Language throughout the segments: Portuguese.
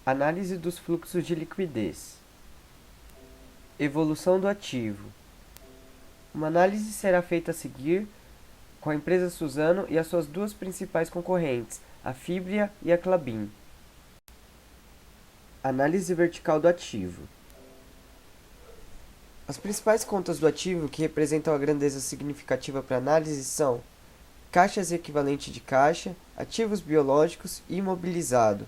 Análise dos fluxos de liquidez. Evolução do ativo. Uma análise será feita a seguir com a empresa Suzano e as suas duas principais concorrentes, a Fibria e a Klabin. Análise vertical do ativo. As principais contas do ativo que representam a grandeza significativa para a análise são caixas e equivalente de caixa, ativos biológicos e imobilizado.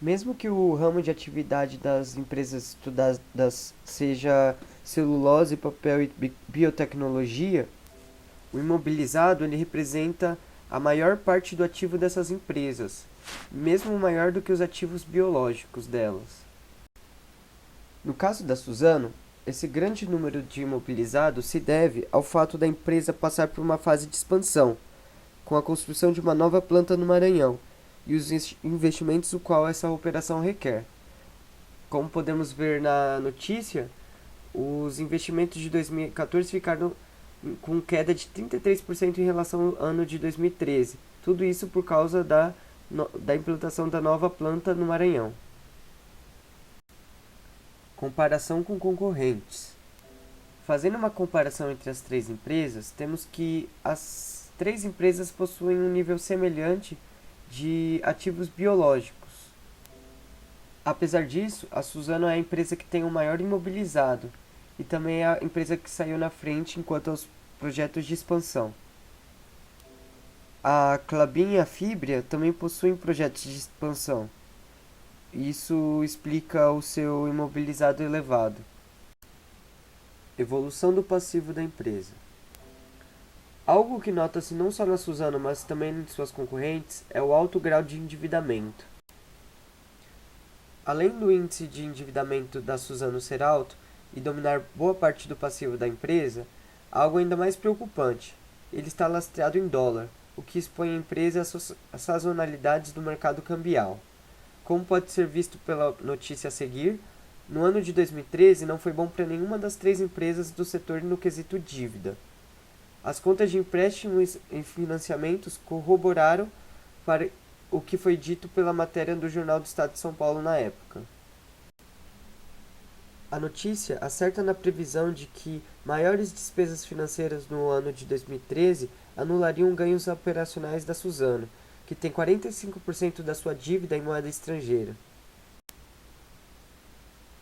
Mesmo que o ramo de atividade das empresas estudadas seja celulose, papel e biotecnologia, o imobilizado ele representa a maior parte do ativo dessas empresas, mesmo maior do que os ativos biológicos delas. No caso da Suzano, esse grande número de imobilizados se deve ao fato da empresa passar por uma fase de expansão, com a construção de uma nova planta no Maranhão e os investimentos o qual essa operação requer. Como podemos ver na notícia, os investimentos de 2014 ficaram com queda de 33% em relação ao ano de 2013. Tudo isso por causa da implantação da nova planta no Maranhão. Comparação com concorrentes. Fazendo uma comparação entre as três empresas, temos que as três empresas possuem um nível semelhante de ativos biológicos. Apesar disso, a Suzano é a empresa que tem o maior imobilizado e também é a empresa que saiu na frente enquanto aos projetos de expansão. A Klabin e a Fibria também possuem projetos de expansão. Isso explica o seu imobilizado elevado. Evolução do passivo da empresa. Algo que nota-se não só na Suzano, mas também em suas concorrentes, é o alto grau de endividamento. Além do índice de endividamento da Suzano ser alto e dominar boa parte do passivo da empresa, há algo ainda mais preocupante. Ele está lastreado em dólar, o que expõe a empresa às sazonalidades do mercado cambial. Como pode ser visto pela notícia a seguir, no ano de 2013 não foi bom para nenhuma das três empresas do setor no quesito dívida. As contas de empréstimos e financiamentos corroboraram para o que foi dito pela matéria do Jornal do Estado de São Paulo na época. A notícia acerta na previsão de que maiores despesas financeiras no ano de 2013 anulariam ganhos operacionais da Suzano, que tem 45% da sua dívida em moeda estrangeira.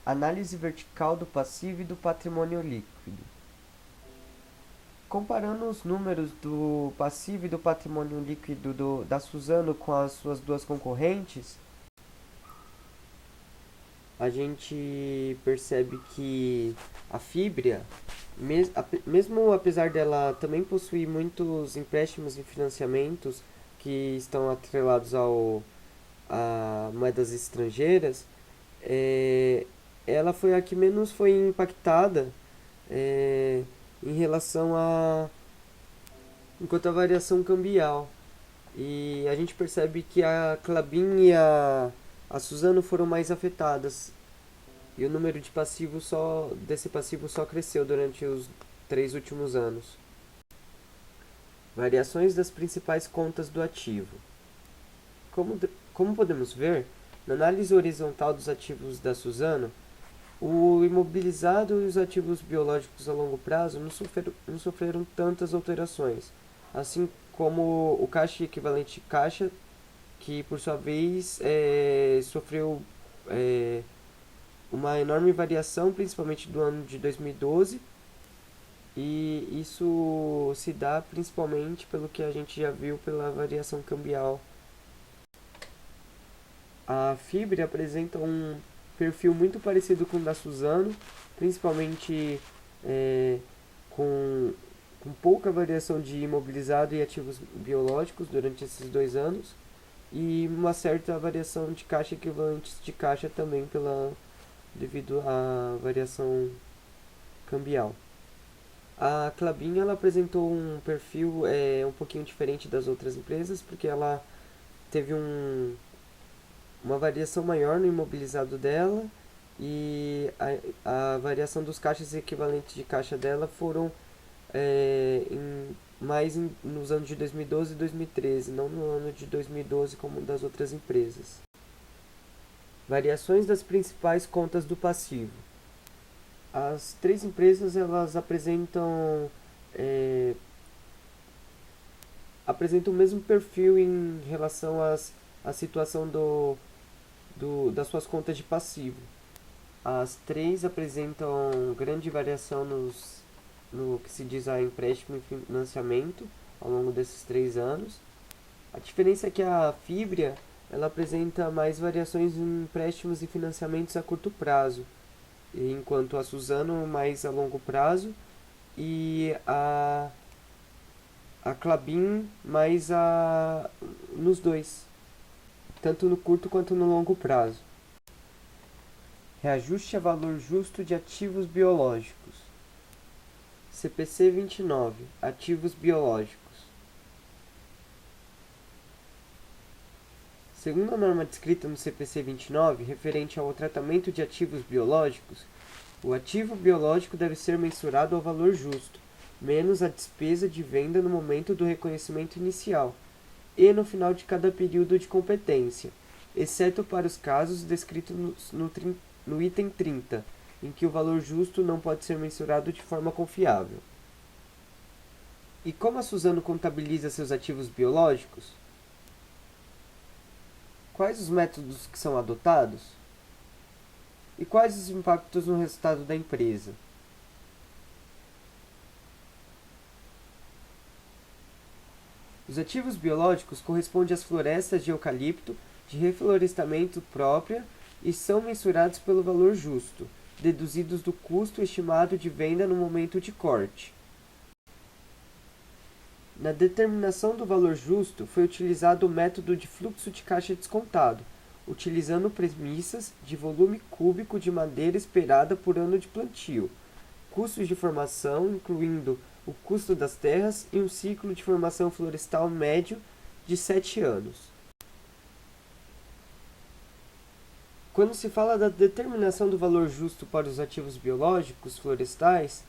Análise vertical do passivo e do patrimônio líquido. Comparando os números do passivo e do patrimônio líquido da Suzano com as suas duas concorrentes, a gente percebe que a Fibria, mesmo apesar dela também possuir muitos empréstimos e financiamentos que estão atrelados a moedas estrangeiras, ela foi a que menos foi impactada em relação enquanto a variação cambial. E a gente percebe que a Klabin e a Suzano foram mais afetadas. E o número de desse passivo só cresceu durante os 3 últimos anos. Variações das principais contas do ativo. Como podemos ver, na análise horizontal dos ativos da Suzano, o imobilizado e os ativos biológicos a longo prazo não sofreram tantas alterações, assim como o caixa equivalente caixa, que por sua vez sofreu uma enorme variação, principalmente do ano de 2012, e isso se dá principalmente pelo que a gente já viu pela variação cambial. A Fibria apresenta um perfil muito parecido com o da Suzano, principalmente com pouca variação de imobilizado e ativos biológicos durante esses 2 anos, e uma certa variação de caixa equivalentes de caixa também devido à variação cambial. A Klabin ela apresentou um perfil um pouquinho diferente das outras empresas, porque ela teve uma variação maior no imobilizado dela, e a variação dos caixas equivalentes de caixa dela foram mais nos anos de 2012 e 2013, não no ano de 2012 como das outras empresas. Variações das principais contas do passivo. As três empresas elas apresentam o mesmo perfil em relação à situação das suas contas de passivo. As três apresentam grande variação no que se diz a empréstimo e financiamento ao longo desses 3 anos. A diferença é que a Fibria ela apresenta mais variações em empréstimos e financiamentos a curto prazo, enquanto a Suzano mais a longo prazo e a Klabin mais nos dois, tanto no curto quanto no longo prazo. Reajuste a valor justo de ativos biológicos. CPC 29. Ativos biológicos. Segundo a norma descrita no CPC 29, referente ao tratamento de ativos biológicos, o ativo biológico deve ser mensurado ao valor justo, menos a despesa de venda no momento do reconhecimento inicial e no final de cada período de competência, exceto para os casos descritos no item 30, em que o valor justo não pode ser mensurado de forma confiável. E como a Suzano contabiliza seus ativos biológicos? Quais os métodos que são adotados? E quais os impactos no resultado da empresa? Os ativos biológicos correspondem às florestas de eucalipto de reflorestamento própria e são mensurados pelo valor justo, deduzidos do custo estimado de venda no momento de corte. Na determinação do valor justo, foi utilizado o método de fluxo de caixa descontado, utilizando premissas de volume cúbico de madeira esperada por ano de plantio, custos de formação, incluindo o custo das terras e um ciclo de formação florestal médio de 7 anos. Quando se fala da determinação do valor justo para os ativos biológicos florestais,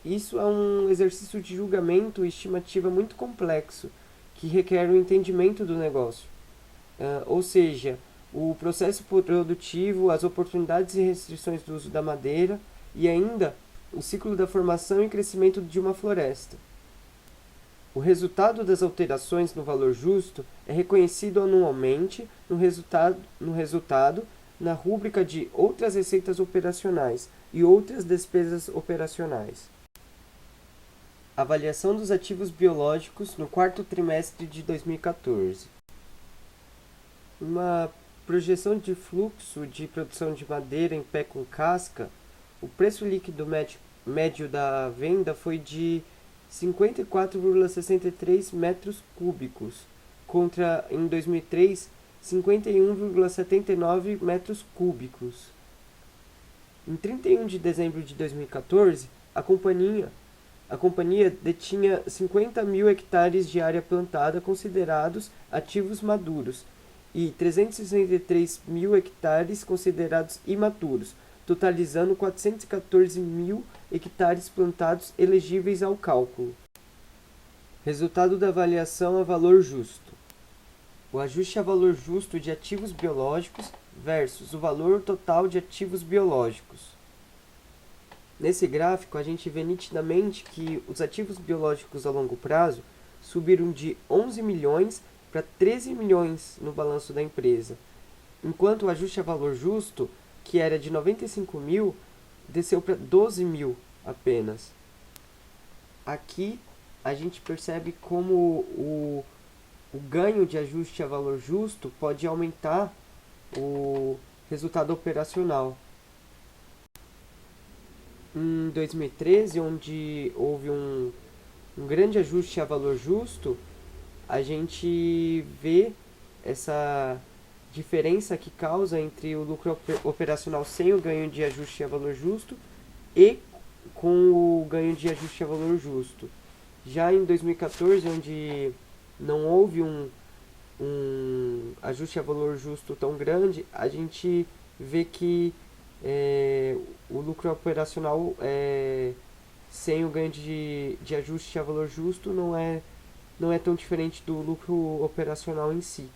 isso é um exercício de julgamento e estimativa muito complexo, que requer o entendimento do negócio. Ou seja, o processo produtivo, as oportunidades e restrições do uso da madeira e ainda o ciclo da formação e crescimento de uma floresta. O resultado das alterações no valor justo é reconhecido anualmente no resultado na rúbrica de outras receitas operacionais e outras despesas operacionais. Avaliação dos ativos biológicos no quarto trimestre de 2014. Uma projeção de fluxo de produção de madeira em pé com casca, o preço líquido médio da venda foi de 54,63 metros cúbicos, contra, em 2003, 51,79 metros cúbicos. Em 31 de dezembro de 2014, a companhia detinha 50 mil hectares de área plantada considerados ativos maduros e 363 mil hectares considerados imaturos, totalizando 414 mil hectares plantados elegíveis ao cálculo. Resultado da avaliação a valor justo. O ajuste a valor justo de ativos biológicos versus o valor total de ativos biológicos. Nesse gráfico, a gente vê nitidamente que os ativos biológicos a longo prazo subiram de 11 milhões para 13 milhões no balanço da empresa, enquanto o ajuste a valor justo, que era de 95 mil, desceu para 12 mil apenas. Aqui a gente percebe como o ganho de ajuste a valor justo pode aumentar o resultado operacional. Em 2013, onde houve um grande ajuste a valor justo, a gente vê essa diferença que causa entre o lucro operacional sem o ganho de ajuste a valor justo e com o ganho de ajuste a valor justo. Já em 2014, onde não houve um ajuste a valor justo tão grande, a gente vê que o lucro operacional sem o ganho de ajuste a valor justo, não é tão diferente do lucro operacional em si.